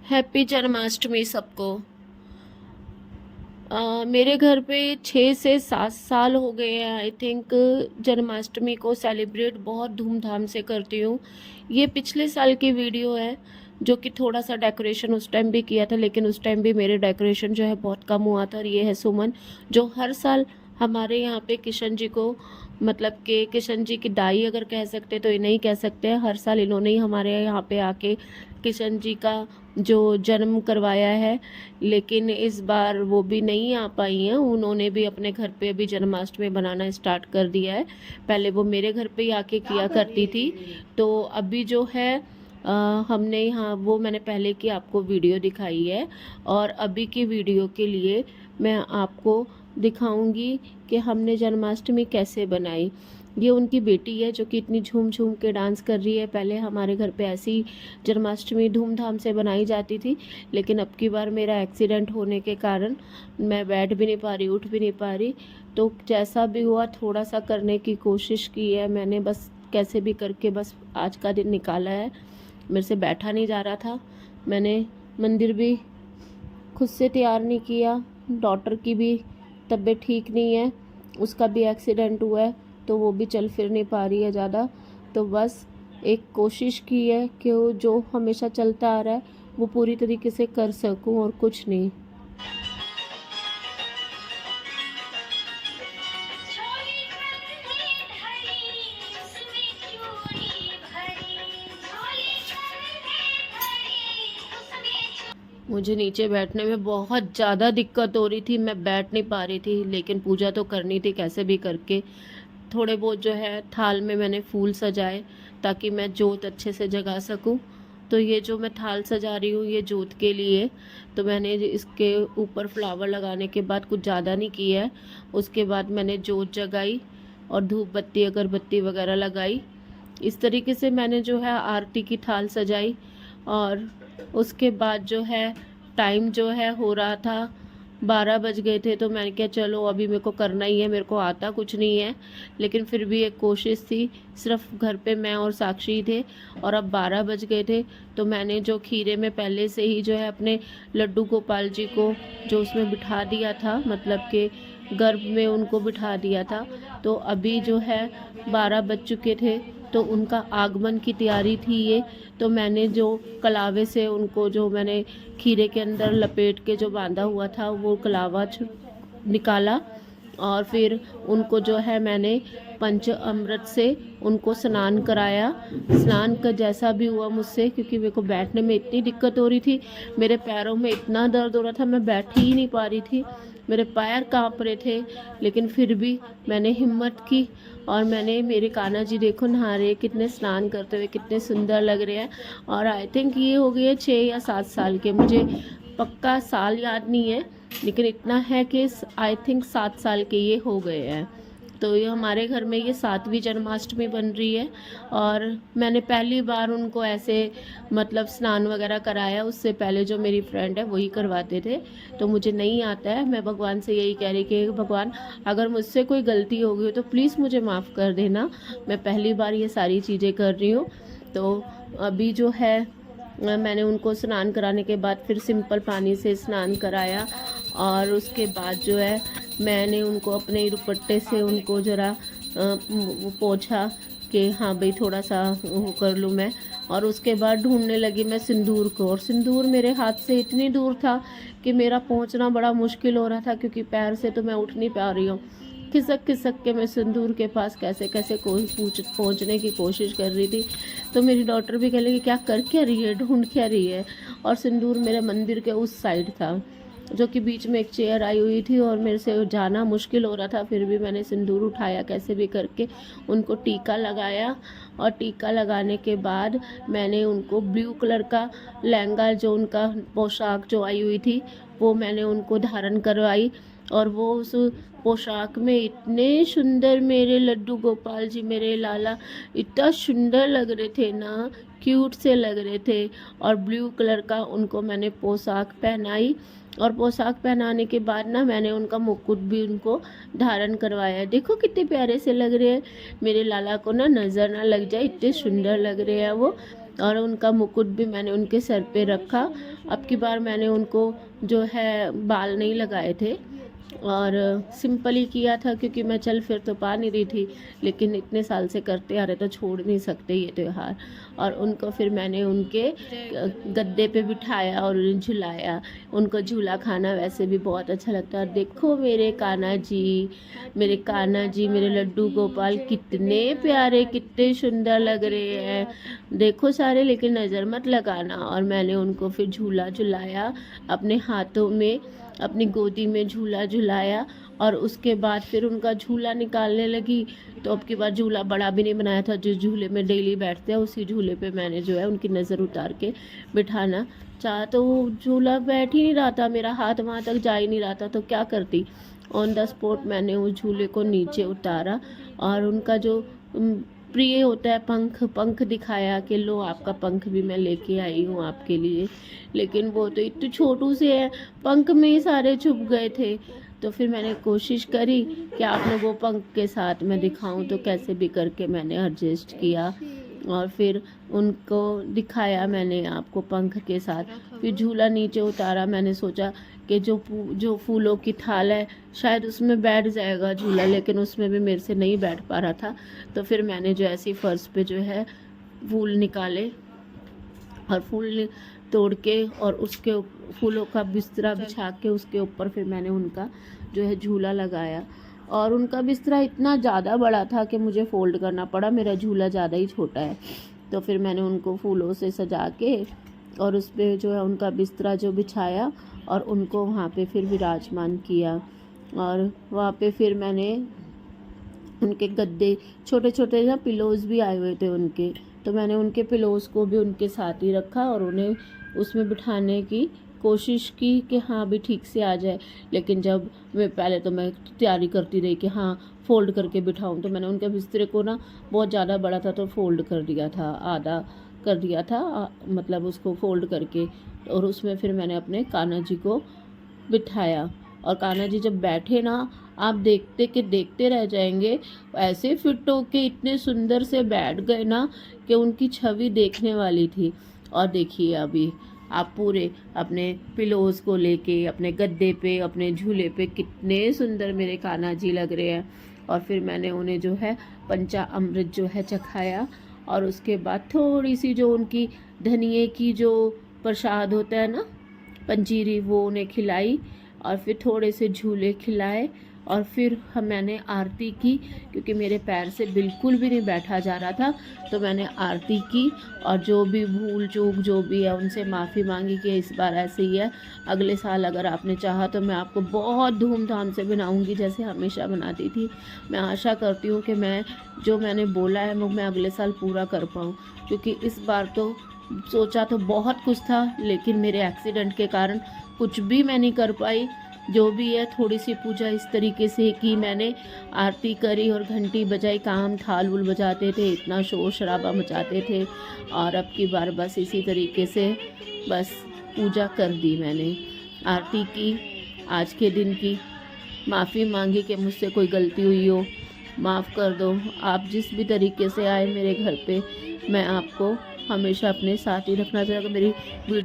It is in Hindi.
हैप्पी जन्माष्टमी सबको। मेरे घर पे 6 से 7 साल हो गए हैं आई थिंक। जन्माष्टमी को सेलिब्रेट बहुत धूमधाम से करती हूँ। ये पिछले साल की वीडियो है जो कि थोड़ा सा डेकोरेशन उस टाइम भी किया था, लेकिन उस टाइम भी मेरे डेकोरेशन जो है बहुत कम हुआ था। और ये है सुमन जो हर साल हमारे यहाँ पे किशन जी को, मतलब कि किशन जी की दाई अगर कह सकते तो इन्हें ही कह सकते हैं। हर साल इन्होंने ही हमारे यहाँ पे आके किशन जी का जो जन्म करवाया है, लेकिन इस बार वो भी नहीं आ पाई हैं। उन्होंने भी अपने घर पे अभी जन्माष्टमी बनाना स्टार्ट कर दिया है। पहले वो मेरे घर पे ही आके किया करती थी, तो अभी जो है हमने यहाँ वो मैंने पहले की आपको वीडियो दिखाई है, और अभी की वीडियो के लिए मैं आपको दिखाऊंगी कि हमने जन्माष्टमी कैसे बनाई। ये उनकी बेटी है जो कि इतनी झूम झूम के डांस कर रही है। पहले हमारे घर पे ऐसी जन्माष्टमी धूमधाम से बनाई जाती थी, लेकिन अब की बार मेरा एक्सीडेंट होने के कारण मैं बैठ भी नहीं पा रही, उठ भी नहीं पा रही। तो जैसा भी हुआ थोड़ा सा करने की कोशिश की है मैंने, बस कैसे भी करके बस आज का दिन निकाला है। मेरे से बैठा नहीं जा रहा था। मैंने मंदिर भी खुद से तैयार नहीं किया। डॉटर की भी तबीयत ठीक नहीं है, उसका भी एक्सीडेंट हुआ है, तो वो भी चल फिर नहीं पा रही है ज़्यादा। तो बस एक कोशिश की है कि वो जो हमेशा चलता आ रहा है वो पूरी तरीके से कर सकूं, और कुछ नहीं। मुझे नीचे बैठने में बहुत ज़्यादा दिक्कत हो रही थी, मैं बैठ नहीं पा रही थी, लेकिन पूजा तो करनी थी कैसे भी करके। थोड़े बहुत जो है थाल में मैंने फूल सजाए ताकि मैं जोत अच्छे से जगा सकूं। तो ये जो मैं थाल सजा रही हूँ ये जोत के लिए। तो मैंने इसके ऊपर फ्लावर लगाने के बाद कुछ ज़्यादा नहीं किया है। उसके बाद मैंने जोत जगाई और धूप बत्ती अगरबत्ती वगैरह लगाई। इस तरीके से मैंने जो है आरती की थाल सजाई। और उसके बाद जो है टाइम जो है हो रहा था 12 बज गए थे, तो मैंने कहा चलो अभी मेरे को करना ही है। मेरे को आता कुछ नहीं है, लेकिन फिर भी एक कोशिश थी। सिर्फ घर पे मैं और साक्षी थे, और अब 12 बज गए थे। तो मैंने जो खीरे में पहले से ही जो है अपने लड्डू गोपाल जी को जो उसमें बिठा दिया था, मतलब कि गर्भ में उनको बिठा दिया था। तो अभी जो है 12 बज चुके थे, तो उनका आगमन की तैयारी थी ये। तो मैंने जो कलावे से उनको जो मैंने खीरे के अंदर लपेट के जो बांधा हुआ था वो कलावा निकाला, और फिर उनको जो है मैंने पंच अमृत से उनको स्नान कराया। स्नान का जैसा भी हुआ मुझसे, क्योंकि मेरे को बैठने में इतनी दिक्कत हो रही थी, मेरे पैरों में इतना दर्द हो रहा था, मैं बैठ ही नहीं पा रही थी, मेरे पैर कांप रहे थे। लेकिन फिर भी मैंने हिम्मत की, और मैंने, मेरे कान्हा जी देखो नहा रहे, कितने स्नान करते हुए कितने सुंदर लग रहे हैं। और आई थिंक ये हो गए 6 या 7 साल के, मुझे पक्का साल याद नहीं है, लेकिन इतना है कि आई थिंक 7 साल के ये हो गए हैं। तो ये हमारे घर में ये 7वीं जन्माष्टमी बन रही है। और मैंने पहली बार उनको ऐसे मतलब स्नान वगैरह कराया। उससे पहले जो मेरी फ्रेंड है वही करवाते थे, तो मुझे नहीं आता है। मैं भगवान से यही कह रही कि भगवान अगर मुझसे कोई गलती हो गई हो तो प्लीज़ मुझे माफ़ कर देना, मैं पहली बार ये सारी चीज़ें कर रही हूँ। तो अभी जो है मैंने उनको स्नान कराने के बाद फिर सिंपल पानी से स्नान कराया, और उसके बाद जो है मैंने उनको अपने दुपट्टे से उनको ज़रा वो पोंछा कि हाँ भाई थोड़ा सा वो कर लूँ मैं। और उसके बाद ढूंढने लगी मैं सिंदूर को, और सिंदूर मेरे हाथ से इतनी दूर था कि मेरा पहुंचना बड़ा मुश्किल हो रहा था, क्योंकि पैर से तो मैं उठ नहीं पा रही हूँ। खिसक खिसक के मैं सिंदूर के पास कैसे कैसे कोई पहुँचने की कोशिश कर रही थी। तो मेरी डॉटर भी कह लगी क्या कर क्या रही है, ढूंढ क्या रही है। और सिंदूर मेरे मंदिर के उस साइड था, जो कि बीच में एक चेयर आई हुई थी, और मेरे से जाना मुश्किल हो रहा था। फिर भी मैंने सिंदूर उठाया कैसे भी करके, उनको टीका लगाया। और टीका लगाने के बाद मैंने उनको ब्लू कलर का लहंगा, जो उनका पोशाक जो आई हुई थी, वो मैंने उनको धारण करवाई। और वो उस पोशाक में इतने सुंदर मेरे लड्डू गोपाल जी, मेरे लाला इतना सुंदर लग रहे थे ना, क्यूट से लग रहे थे। और ब्लू कलर का उनको मैंने पोशाक पहनाई, और पोशाक पहनाने के बाद ना मैंने उनका मुकुट भी उनको धारण करवाया। देखो कितने प्यारे से लग रहे हैं, मेरे लाला को ना नज़र ना लग जाए, इतने सुंदर लग रहे हैं वो। और उनका मुकुट भी मैंने उनके सर पे रखा। अब की बार मैंने उनको जो है बाल नहीं लगाए थे और सिंपल ही किया था, क्योंकि मैं चल फिर तो पा नहीं रही थी, लेकिन इतने साल से करते आ रहे तो छोड़ नहीं सकते ये त्यौहार। और उनको फिर मैंने उनके गद्दे पे बिठाया और उन्हें झुलाया। उनको झूला खाना वैसे भी बहुत अच्छा लगता है। देखो मेरे कान्हा जी, मेरे कान्हा जी, मेरे लड्डू गोपाल कितने प्यारे, कितने सुंदर लग रहे हैं। देखो सारे, लेकिन नज़र मत लगाना। और मैंने उनको फिर झूला झुलाया, अपने हाथों में, अपनी गोदी में झूला झुलाया। और उसके बाद फिर उनका झूला निकालने लगी। तो अब की बार झूला बड़ा भी नहीं बनाया था, जिस झूले में डेली बैठते हैं उसी झूले पे मैंने जो है उनकी नज़र उतार के बिठाना चाहा। तो वो झूला बैठ ही नहीं रहा था, मेरा हाथ वहाँ तक जा ही नहीं रहा था, तो क्या करती। ऑन द स्पॉट मैंने उस झूले को नीचे उतारा और उनका जो प्रिय होता है पंख, पंख दिखाया कि लो आपका पंख भी मैं लेके आई हूँ आपके लिए। लेकिन वो तो इतने छोटू से है, पंख में ही सारे छुप गए थे। तो फिर मैंने कोशिश करी कि आप लोगों को पंख के साथ मैं दिखाऊं, तो कैसे भी करके मैंने एडजस्ट किया और फिर उनको दिखाया मैंने आपको पंख के साथ। फिर झूला नीचे उतारा, मैंने सोचा कि जो फूलों की थाल है शायद उसमें बैठ जाएगा झूला, लेकिन उसमें भी मेरे से नहीं बैठ पा रहा था। तो फिर मैंने जो ऐसी फर्श पे जो है फूल निकाले और फूल तोड़ के और उसके फूलों का बिस्तरा बिछा के उसके ऊपर फिर मैंने उनका जो है झूला लगाया। और उनका बिस्तरा इतना ज़्यादा बड़ा था कि मुझे फ़ोल्ड करना पड़ा, मेरा झूला ज़्यादा ही छोटा है। तो फिर मैंने उनको फूलों से सजा के और उस पर जो है उनका बिस्तरा जो बिछाया और उनको वहाँ पे फिर विराजमान किया। और वहाँ पे फिर मैंने उनके गद्दे, छोटे छोटे ना पिलोज़ भी आए हुए थे उनके, तो मैंने उनके पिलोज़ को भी उनके साथ ही रखा और उन्हें उसमें बिठाने की कोशिश की कि हाँ भी ठीक से आ जाए। लेकिन जब मैं पहले तो मैं तैयारी करती रही कि हाँ फ़ोल्ड करके बिठाऊं, तो मैंने उनके बिस्तरे को ना बहुत ज़्यादा बड़ा था तो फ़ोल्ड कर दिया था, आधा कर दिया था, मतलब उसको फ़ोल्ड करके। और उसमें फिर मैंने अपने कान्हा जी को बिठाया। और कान्हा जी जब बैठे ना, आप देखते के देखते रह जाएंगे, ऐसे फिट होके इतने सुंदर से बैठ गए ना कि उनकी छवि देखने वाली थी। और देखिए अभी आप पूरे अपने पिलोज़ को लेके अपने गद्दे पे, अपने झूले पे कितने सुंदर मेरे कान्हा जी लग रहे हैं। और फिर मैंने उन्हें जो है पंचा अमृत जो है चखाया और उसके बाद थोड़ी सी जो उनकी धनिए की जो प्रसाद होता है ना, पंजीरी, वो उन्हें खिलाई। और फिर थोड़े से झूले खिलाए और फिर मैंने आरती की, क्योंकि मेरे पैर से बिल्कुल भी नहीं बैठा जा रहा था। तो मैंने आरती की और जो भी भूल चूक जो भी है उनसे माफ़ी मांगी कि इस बार ऐसे ही है, अगले साल अगर आपने चाहा तो मैं आपको बहुत धूमधाम से बनाऊंगी जैसे हमेशा बनाती थी। मैं आशा करती हूँ कि मैंने बोला है वो मैं अगले साल पूरा कर पाऊँ, क्योंकि इस बार तो सोचा तो बहुत कुछ था, लेकिन मेरे एक्सीडेंट के कारण कुछ भी मैं नहीं कर पाई। जो भी है थोड़ी सी पूजा इस तरीके से की मैंने, आरती करी और घंटी बजाई, काम थाल वुल बजाते थे, इतना शोर शराबा मचाते थे। और अब की बार बस इसी तरीके से बस पूजा कर दी मैंने, आरती की, आज के दिन की माफ़ी मांगी कि मुझसे कोई गलती हुई हो, माफ़ कर दो। आप जिस भी तरीके से आए मेरे घर पे, मैं आपको हमेशा अपने साथ ही रखना चाहूँगा। मेरी वीडियो